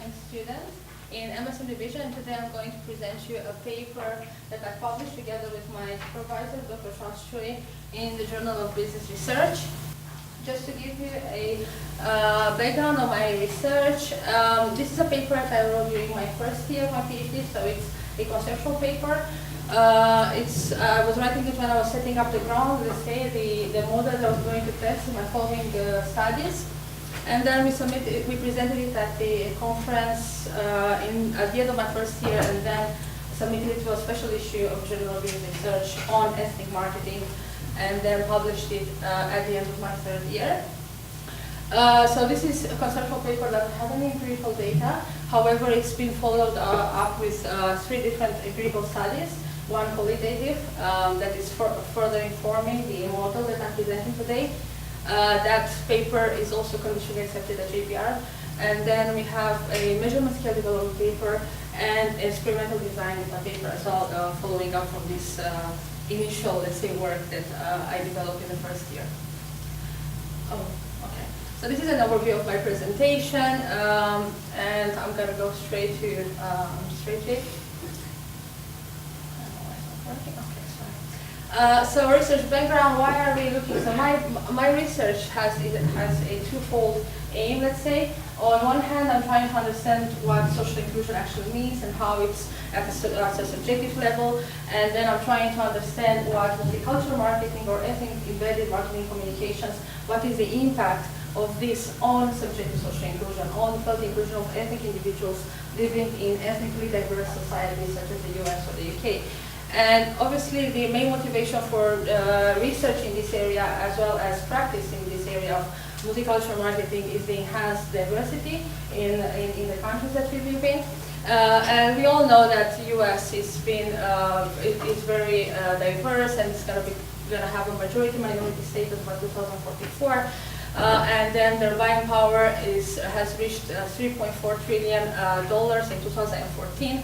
engineering student in MSM division, and today I'm going to present you a paper that I published together with my supervisor, Dr. Chui, in the Journal of Business Research. Just to give you a background of my research, this is a paper that I wrote during my first year of my PhD, so it's a conceptual paper. I was writing it when I was setting up the ground, let's say, the model that I was going to test in my following studies. And then we presented it at the conference at the end of my first year, and then submitted it to a special issue of Journal of Business Research on ethnic marketing, and then published it at the end of my third year. So this is a conceptual paper that has any empirical data. However, it's been followed up with 3 different empirical studies. One qualitative that is further informing the model that I'm presenting today. That paper is also conditionally accepted at JPR. And then we have a measurement scale development paper and experimental design paper as well, following up from this initial, let's say, work that I developed in the first year. Oh, okay. So this is an overview of my presentation, and I'm going to go straight to it. So research background, why are we looking? So my research has a twofold aim, let's say. On one hand, I'm trying to understand what social inclusion actually means and how it's at a subjective level. And then I'm trying to understand what multicultural marketing or ethnic embedded marketing communications, what is the impact of this on subjective social inclusion, on felt inclusion of ethnic individuals living in ethnically diverse societies such as the US or the UK. And obviously the main motivation for research in this area as well as practice in this area of multicultural marketing is the enhanced diversity in the countries that we live in. And we all know that the US is very diverse, and it's going to have a majority minority status by 2044. And then their buying power has reached $3.4 trillion in 2014.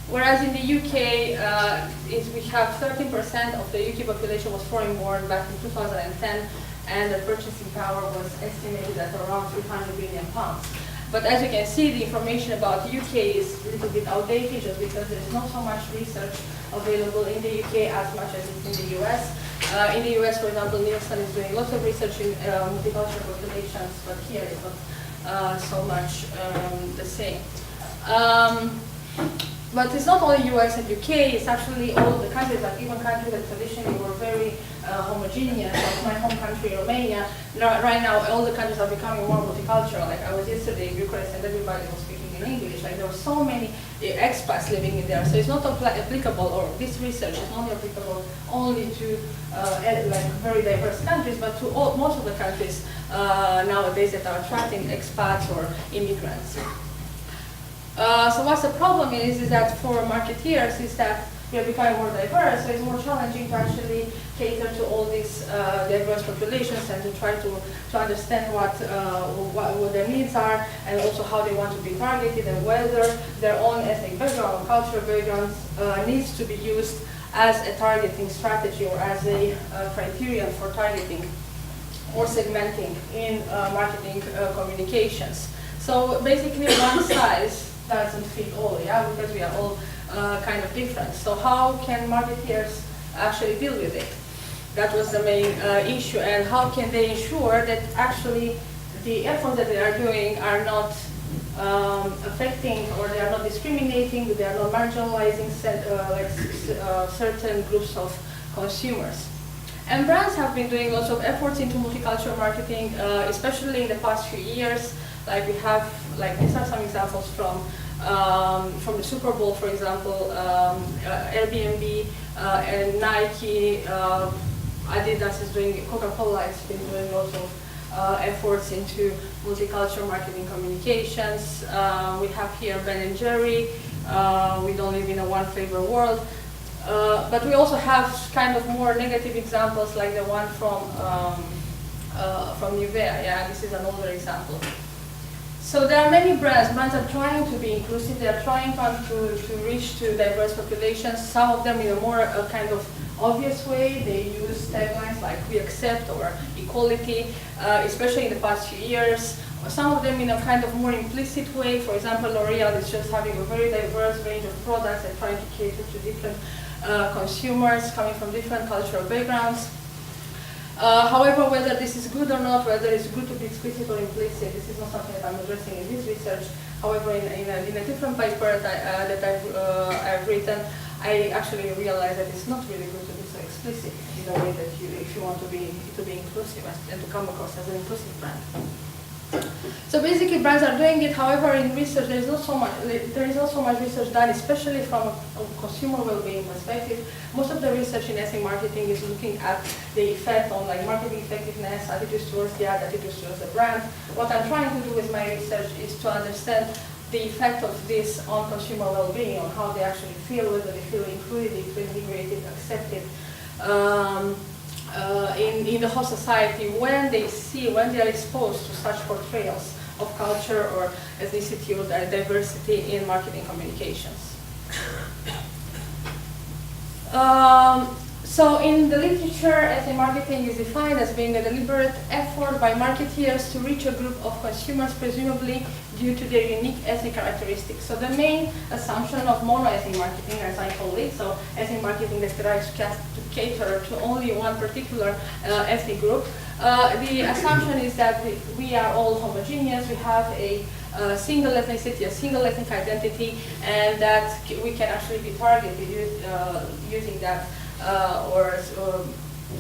Whereas in the UK, we have 13% of the UK population was foreign-born back in 2010, and the purchasing power was estimated at around £300 billion. But as you can see, the information about the UK is a little bit outdated just because there's not so much research available in the UK as much as it's in the US. In the US, for example, Nielsen is doing lots of research in multicultural populations, but here it's not so much the same. But it's not only US and UK, it's actually all the countries, like even countries that traditionally were very homogeneous, like my home country, Romania. Right now, all the countries are becoming more multicultural. Like I was yesterday in Bucharest and everybody was speaking in English. Like there were so many expats living in there. So it's not applicable, or this research is not applicable only to like very diverse countries, but to most of the countries nowadays that are attracting expats or immigrants. So what's the problem is that for marketeers is that we are becoming more diverse, so it's more challenging to actually cater to all these diverse populations and to try to understand what their needs are, and also how they want to be targeted, and whether their own ethnic background or cultural background needs to be used as a targeting strategy or as a criterion for targeting or segmenting in marketing communications. So basically one size doesn't fit all, yeah, because we are all kind of different. So how can marketeers actually deal with it? That was the main issue, and how can they ensure that actually the efforts that they are doing are not affecting, or they are not discriminating, they are not marginalizing certain groups of consumers. And brands have been doing lots of efforts into multicultural marketing, especially in the past few years. Like we have, these are some examples from the Super Bowl, for example, Airbnb and Nike, Adidas is doing, Coca-Cola has been doing lots of efforts into multicultural marketing communications. We have here Ben & Jerry. We don't live in a one-flavor world. But we also have kind of more negative examples, like the one from Nivea. Yeah, this is an older example. So there are many brands. Brands are trying to be inclusive. They are trying to reach to diverse populations. Some of them in a more kind of obvious way. They use taglines like "we accept" or "equality." Especially in the past few years, some of them in a kind of more implicit way. For example, L'Oreal is just having a very diverse range of products and trying to cater to different consumers coming from different cultural backgrounds. However, whether this is good or not, whether it's good to be explicit or implicit, this is not something that I'm addressing in this research. However, in a different paper that I've written, I actually realized that it's not really good to be so explicit in a way that if you want to be inclusive and to come across as an inclusive brand. So basically, brands are doing it. However, in research, there is not so much research done, especially from a consumer well-being perspective. Most of the research in ethnic marketing is looking at the effect on like marketing effectiveness, attitudes towards the ad, attitudes towards the brand. What I'm trying to do with my research is to understand the effect of this on consumer well-being, on how they actually feel, whether they feel included, integrated, accepted. In the whole society when they are exposed to such portrayals of culture or ethnicity or diversity in marketing communications. So in the literature, ethnic marketing is defined as being a deliberate effort by marketeers to reach a group of consumers, presumably due to their unique ethnic characteristics. So the main assumption of mono-ethnic marketing, as I call it, so ethnic marketing that tries to cater to only one particular ethnic group, the assumption is that we are all homogeneous, we have a single ethnicity, a single ethnic identity, and that we can actually be targeted using that or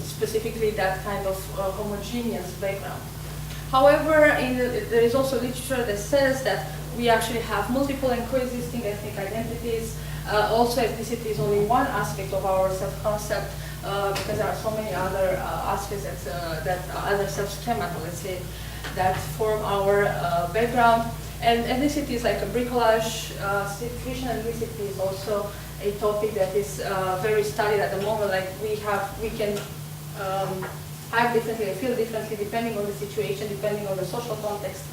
specifically that kind of homogeneous background. However, there is also literature that says that we actually have multiple and coexisting ethnic identities. Also, ethnicity is only one aspect of our self-concept because there are so many other aspects that other self-schemata, let's say, that form our background. And ethnicity is like a bricolage. Situation ethnicity is also a topic that is very studied at the moment. Like we can act differently and feel differently depending on the situation, depending on the social context,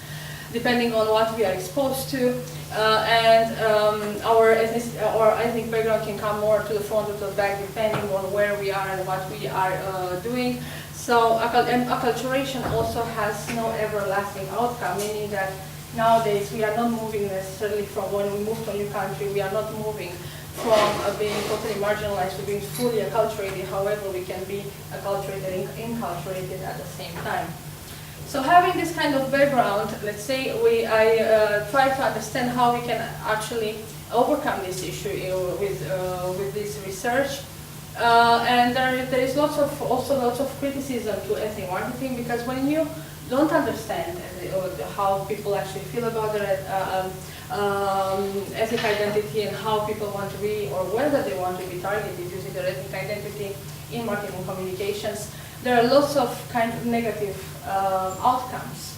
depending on what we are exposed to, and our ethnic background can come more to the front or to the back depending on where we are and what we are doing. So acculturation also has no everlasting outcome, meaning that nowadays we are not moving necessarily from when we move to a new country, we are not moving from being totally marginalized to being fully acculturated. However, we can be acculturated and inculturated at the same time. So having this kind of background, let's say I try to understand how we can actually overcome this issue with this research. And there is also lots of criticism to ethnic marketing, because when you don't understand how people actually feel about their ethnic identity and how people want to be, or whether they want to be targeted using their ethnic identity in marketing communications, there are lots of kind of negative outcomes.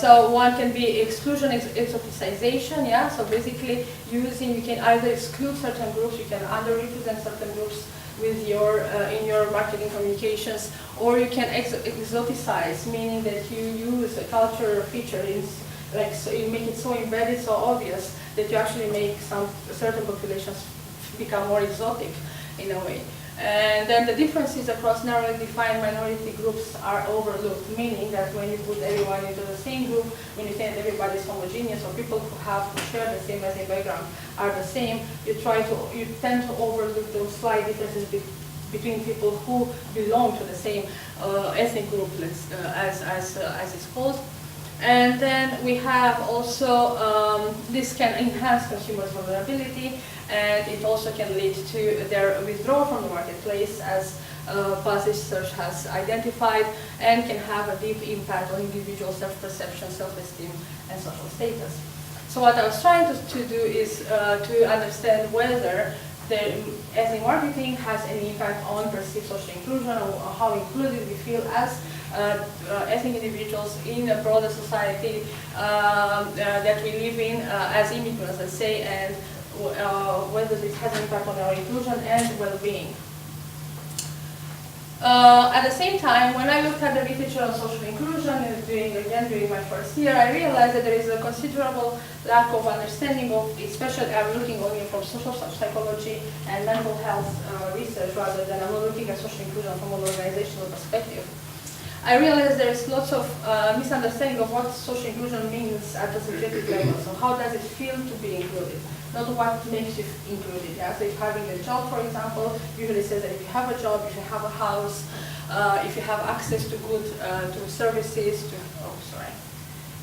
So one can be exclusion, exoticization, yeah. So basically, you can either exclude certain groups, you can underrepresent certain groups with in your marketing communications, or you can exoticize, meaning that you use a cultural feature so you make it so embedded, so obvious that you actually make certain populations become more exotic in a way. And then the differences across narrowly defined minority groups are overlooked, meaning that when you put everyone into the same group, when you say that everybody is homogeneous, or people who share the same ethnic background are the same, you tend to overlook those slight differences between people who belong to the same ethnic group, as it's called. And then we have also, this can enhance consumers' vulnerability, and it also can lead to their withdrawal from the marketplace, as past research has identified, and can have a deep impact on individual self-perception, self-esteem, and social status. So what I was trying to do is to understand whether the ethnic marketing has any impact on perceived social inclusion, or how included we feel as ethnic individuals in a broader society that we live in as immigrants, let's say, and whether this has an impact on our inclusion and well-being. At the same time, when I looked at the literature on social inclusion during my first year, I realized that there is a considerable lack of understanding of, especially I'm looking only from social psychology and mental health research, rather than I'm looking at social inclusion from an organizational perspective. I realized there is lots of misunderstanding of what social inclusion means at the subjective level. So how does it feel to be included? Not what makes you included. Yeah? So if having a job, for example, usually says that if you have a job, if you have a house, if you have access to good to services,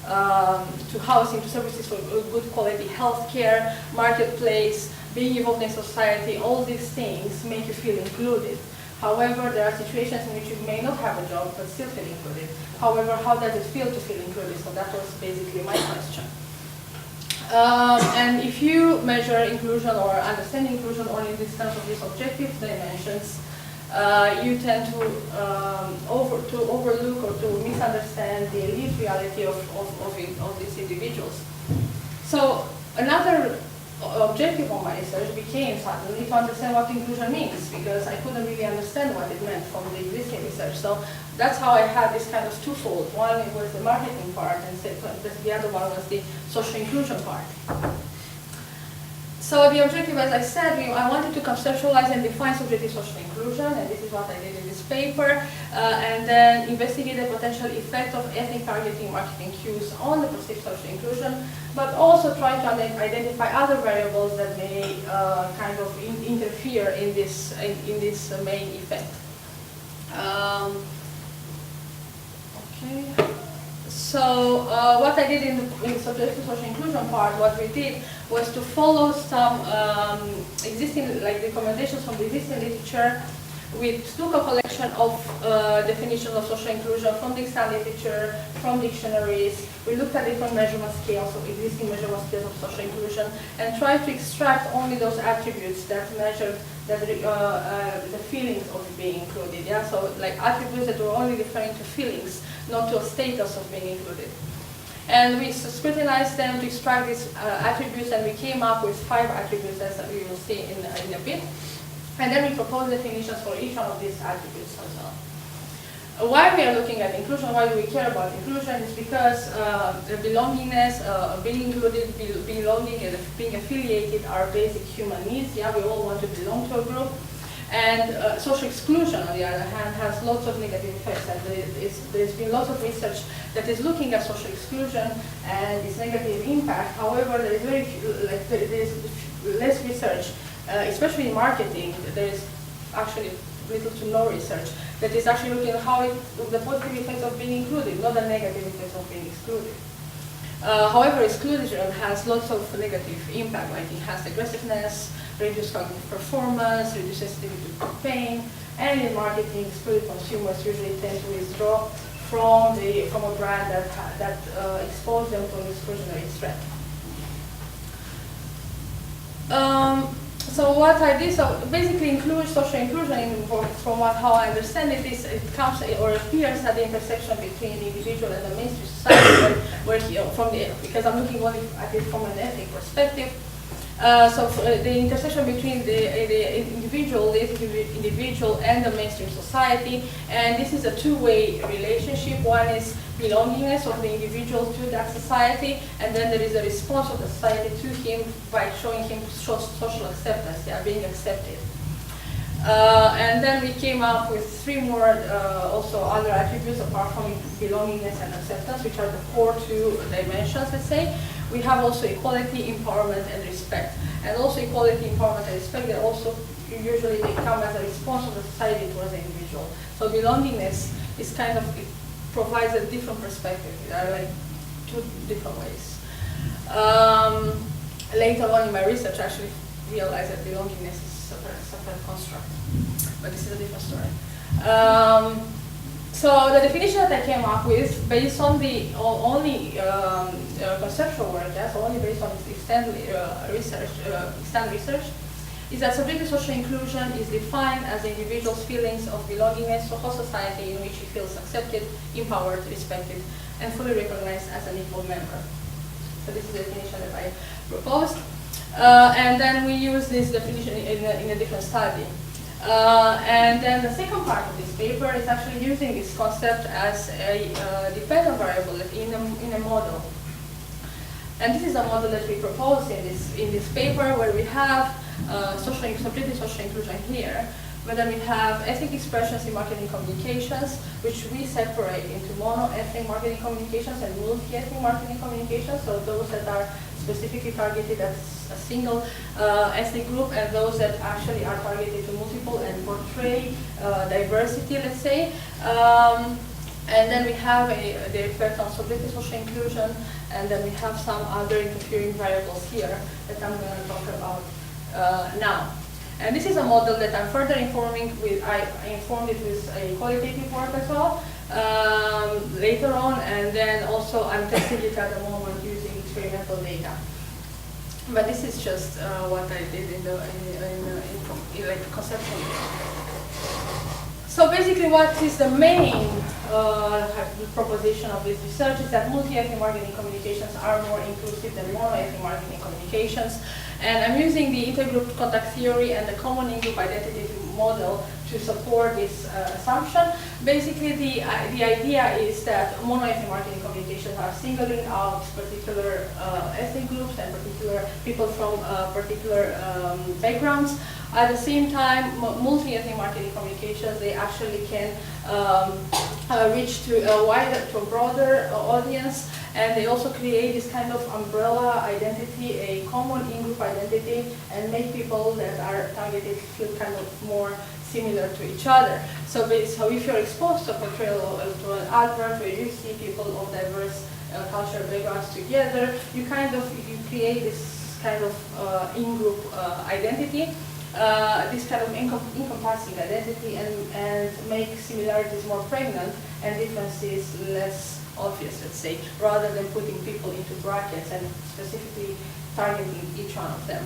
to housing, to services for good quality healthcare, marketplace, being involved in society, all these things make you feel included. However, there are situations in which you may not have a job but still feel included. However, how does it feel to feel included? So that was basically my question. And if you measure inclusion or understand inclusion only in this terms of these objective dimensions, you tend to overlook or to misunderstand the elite reality of these individuals. So another objective of my research became suddenly to understand what inclusion means, because I couldn't really understand what it meant from the existing research. So that's how I had this kind of twofold. One was the marketing part, and the other one was the social inclusion part. So the objective, as I said, I wanted to conceptualize and define subjective social inclusion, and this is what I did in this paper, and then investigate the potential effect of ethnic targeting marketing cues on the perceived social inclusion, but also try to identify other variables that may kind of interfere in this main effect. Okay. So what I did in the subjective social inclusion part, what we did was to follow some existing recommendations from the existing literature. We took a collection of definitions of social inclusion from the extant literature, from dictionaries. We looked at different measurement scales, of existing measurement scales of social inclusion, and tried to extract only those attributes that measured the feelings of being included. Yeah, so like attributes that were only referring to feelings, not to a status of being included. And we scrutinized them to extract these attributes, and we came up with 5 attributes, as we will see in a bit. And then we proposed definitions for each one of these attributes as well. Why we are looking at inclusion, why do we care about inclusion, is because belongingness, being included, belonging, and being affiliated are basic human needs. Yeah, we all want to belong to a group. And social exclusion, on the other hand, has lots of negative effects. And there's been lots of research that is looking at social exclusion and its negative impact. However, there is less research, especially in marketing. There is actually little to no research that is actually looking at how the positive effects of being included, not the negative effects of being excluded. However, exclusion has lots of negative impact, like enhanced aggressiveness, reduced cognitive performance, reduced sensitivity to pain, and in marketing, excluded consumers usually tend to withdraw from a brand that exposed them to an exclusionary threat. So what I did, so basically social inclusion, how I understand it, is it comes or appears at the intersection between the individual and the mainstream society, because I'm looking only at it from an ethnic perspective. So the intersection between the individual and the mainstream society, and this is a two-way relationship. One is belongingness of the individual to that society, and then there is a response of the society to him by showing him social acceptance, being accepted. And then we came up with 3 more also other attributes apart from belongingness and acceptance, which are the core 2 dimensions, let's say. We have also equality, empowerment, and respect. And also equality, empowerment, and respect, they also usually they come as a response of the society towards the individual. So belongingness is kind of, it provides a different perspective. There are like 2 different ways. Later on in my research, I actually realized that belongingness is a separate construct. But this is a different story. So the definition that I came up with, based on the only conceptual work, so only based on extant research, is that subjective social inclusion is defined as the individual's feelings of belongingness to a whole society in which he feels accepted, empowered, respected, and fully recognized as an equal member. So this is the definition that I proposed. And then we use this definition in a different study. And then the second part of this paper is actually using this concept as a dependent variable in a model. And this is a model that we propose in this paper, where we have subjective social inclusion here, But then we have ethnic expressions in marketing communications, which we separate into mono-ethnic marketing communications and multi-ethnic marketing communications. So those that are specifically targeted at a single ethnic group, and those that actually are targeted to multiple and portray diversity, let's say. And then we have the effect on subjective social inclusion, and then we have some other interfering variables here that I'm going to talk about now. And this is a model that I'm further informing with, I informed it with a qualitative work as well later on, and then also I'm testing it at the moment using experimental data. But this is just what I did in like conceptual. So basically what is the main proposition of this research is that multi-ethnic marketing communications are more inclusive than mono-ethnic marketing communications. And I'm using the intergroup contact theory and the common in-group identity model to support this assumption. Basically, the idea is that mono-ethnic marketing communications are singling out particular ethnic groups and particular people from particular backgrounds. At the same time, multi-ethnic marketing communications, they actually can reach to a broader audience, and they also create this kind of umbrella identity, a common in-group identity, and make people that are targeted feel kind of more similar to each other. So if you're exposed to a portrayal to an advert where you see people of diverse cultural backgrounds together, you create this kind of in-group identity. This kind of encompassing identity, and make similarities more pregnant and differences less obvious, let's say, rather than putting people into brackets and specifically targeting each one of them.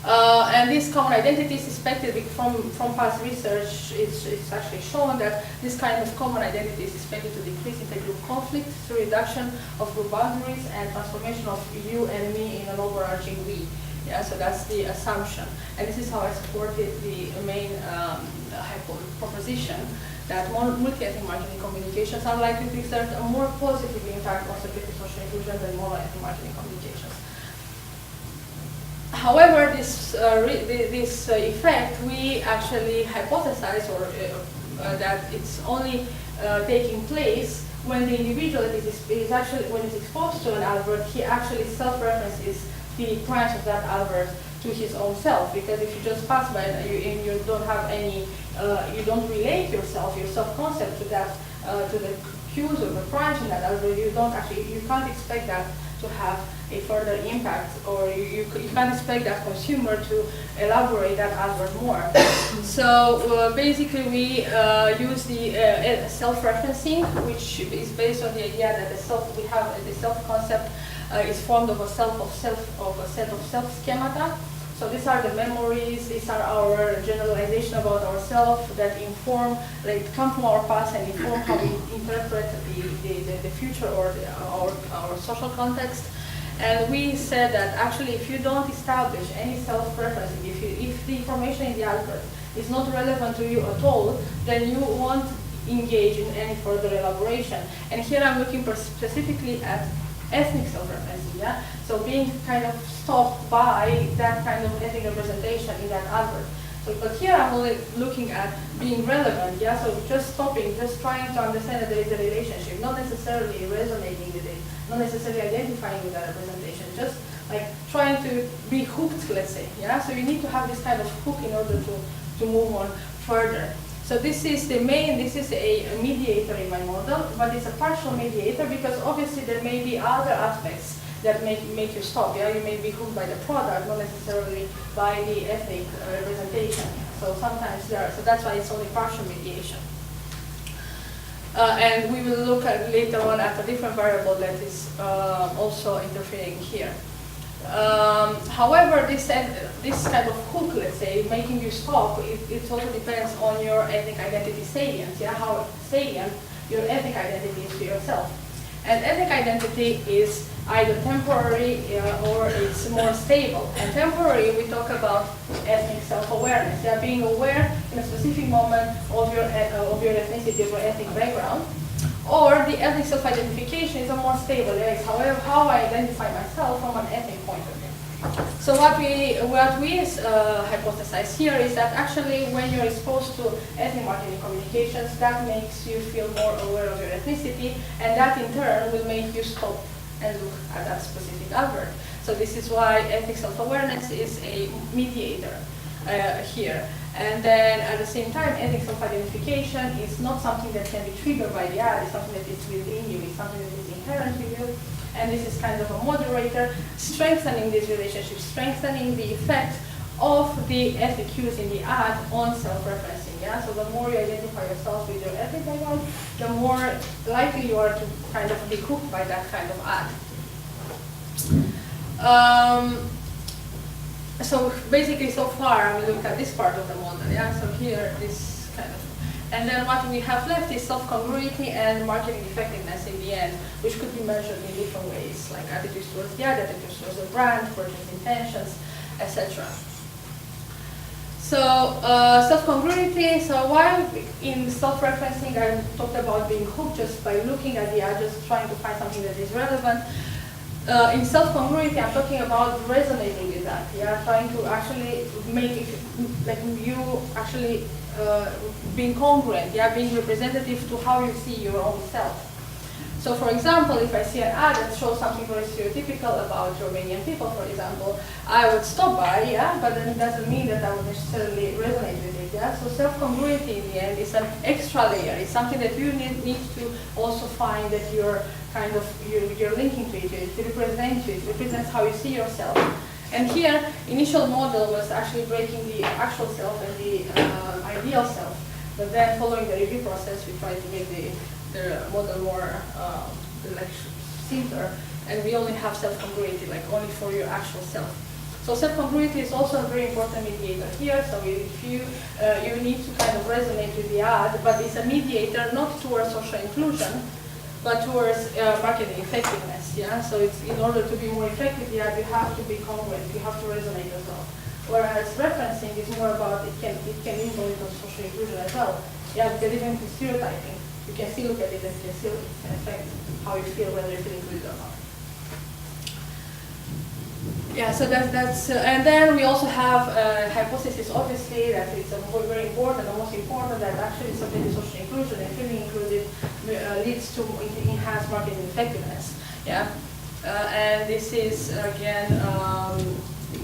And this common identity is expected from past research. It's actually shown that this kind of common identity is expected to decrease intergroup conflict through reduction of group boundaries and transformation of you and me in an overarching we. Yeah, so that's the assumption, and this is how I supported the main proposition that multi-ethnic marketing communications are likely to exert a more positive impact on subjective social inclusion than mono-ethnic marketing communications. However, this effect we actually hypothesize, or that it's only taking place when the individual is actually, when he's exposed to an advert, he actually self-references the price of that advert to his own self, because if you just pass by and you don't have any, you don't relate your self-concept to that, to the cues or the price in that advert, you can't expect that to have a further impact, or you can't expect that consumer to elaborate that advert more. So basically we use the self-referencing, which is based on the idea that the self-concept is formed of a set of self schemata. So these are the memories, these are our generalization about ourselves that inform, like come from our past and inform how we interpret the future or our social context. And we said that actually if you don't establish any self-referencing, if the information in the advert is not relevant to you at all, then you won't engage in any further elaboration. And here I'm looking specifically at ethnic self-referencing, yeah? So being kind of stopped by that kind of ethnic representation in that advert. So, but here I'm only looking at being relevant, yeah? So just stopping, just trying to understand that there is a relationship, not necessarily resonating with it, not necessarily identifying with that representation, just like trying to be hooked, let's say, yeah? So you need to have this kind of hook in order to move on further. So this is a mediator in my model, but it's a partial mediator because obviously there may be other aspects that make you stop. Yeah, you may be hooked by the product, not necessarily by the ethnic representation. So sometimes so that's why it's only partial mediation. And we will look at later on at a different variable that is also interfering here. However, this kind of hook, let's say, making you stop, it also depends on your ethnic identity salience, yeah, how salient your ethnic identity is to yourself. And ethnic identity is either temporary or it's more stable. And temporary, we talk about ethnic self-awareness, yeah, being aware in a specific moment of your ethnicity, of your ethnic background. Or the ethnic self-identification is a more stable, yeah, it's how I identify myself from an ethnic point of view. So what we hypothesize here is that actually when you're exposed to ethnic marketing communications, that makes you feel more aware of your ethnicity, and that in turn will make you stop and look at that specific advert. So this is why ethnic self-awareness is a mediator here. And then at the same time, ethnic self-identification is not something that can be triggered by the ad, it's something that is within you, it's something that is inherent in you. And this is kind of a moderator, strengthening this relationship, strengthening the effect of the ethnic cues in the ad on self-referencing. Yeah? So the more you identify yourself with your ethnic background, the more likely you are to kind of be hooked by that kind of ad. So basically, so far, we looked at this part of the model. Yeah. So here, this kind of. And then what we have left is self-congruity and marketing effectiveness in the end, which could be measured in different ways, like attitudes towards the ad, attitudes towards the brand, purchase intentions, etc. So self-congruity, so while in self-referencing I talked about being hooked just by looking at the ad, just trying to find something that is relevant, in self-congruity I'm talking about resonating with that, yeah, trying to actually make it, like you actually being congruent, yeah, being representative to how you see your own self. So for example, if I see an ad that shows something very stereotypical about Romanian people, for example, I would stop by, yeah, but then it doesn't mean that I would necessarily resonate with it, yeah. So self-congruity in the end is an extra layer. It's something that you need to also find that you're kind of, you're linking to it, it represents you, it represents how you see yourself. And here, initial model was actually breaking the actual self and the ideal self. But then following the review process, we tried to make the model more like simpler, and we only have self-congruity, like only for your actual self. So self-congruity is also a very important mediator here. So if you need to kind of resonate with the ad, but it's a mediator not towards social inclusion, but towards marketing effectiveness. Yeah. So it's in order to be more effective, yeah, you have to be congruent, you have to resonate as well. Whereas referencing is more about it can influence on social inclusion as well. Yeah, because even with stereotyping, you can still look at it and it can still affect how you feel, whether you feel included or not. Yeah, so that's and then we also have a hypothesis, obviously, that it's very important, the most important, that actually subjective social inclusion and feeling included leads to enhanced marketing effectiveness. Yeah, and this is again,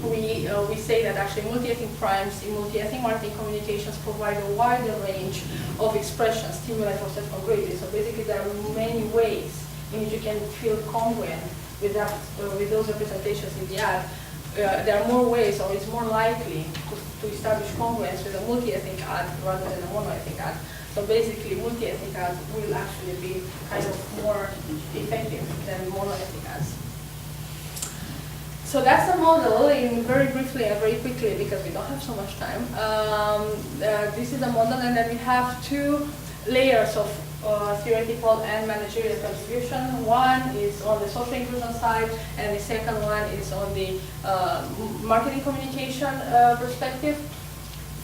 we say that actually multi-ethnic primes in multi-ethnic marketing communications provide a wider range of expression, stimuli for self-congruity. So basically, there are many ways in which you can feel congruent with that, with those representations in the ad. There are more ways, or it's more likely to establish congruence with a multi-ethnic ad rather than a mono-ethnic ad. So basically, multi-ethnic ads will actually be kind of more effective than mono-ethnic ads. So that's the model, in very briefly and very quickly, because we don't have so much time. This is the model, and then we have two layers of theoretical and managerial contribution. One is on the social inclusion side, and the second one is on the marketing communication perspective.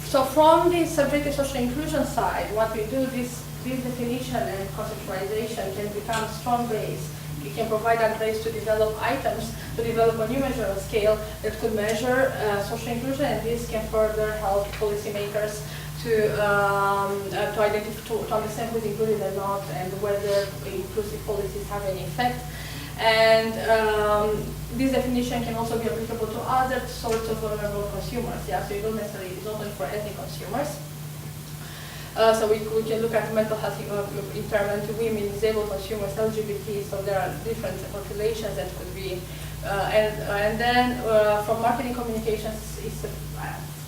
So from the subjective social inclusion side, what we do, this definition and conceptualization can become a strong base. You can provide that base to develop items, to develop a new measurable scale that could measure social inclusion, and this can further help policymakers to understand who's included or not, and whether inclusive policies have any effect. And this definition can also be applicable to other sorts of vulnerable consumers. Yeah, so you don't necessarily, it's not only for ethnic consumers. So we can look at mental health impairment to women, disabled consumers, LGBT. So there are different populations that could be, and then for marketing communications,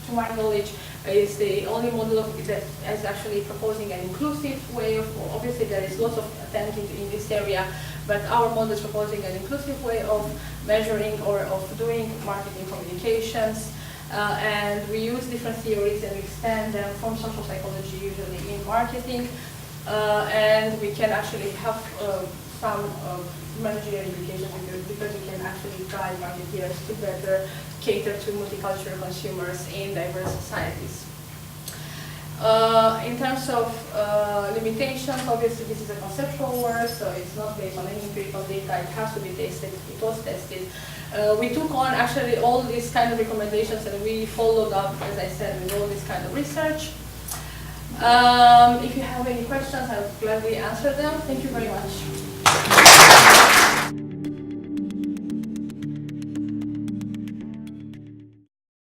to my knowledge, is the only model that is actually proposing an inclusive way of. Obviously, there is lots of attempt in this area, but our model is proposing an inclusive way of measuring or of doing marketing communications. And we use different theories and we extend them from social psychology, usually in marketing, and we can actually have some managerial implications because we can actually guide marketeers to better cater to multicultural consumers in diverse societies. In terms of limitations, obviously this is a conceptual work, so it's not based on any empirical data. It has to be tested. It was tested. We took on actually all these kind of recommendations, and we followed up, as I said, with all this kind of research. If you have any questions, I would gladly answer them. Thank you very much.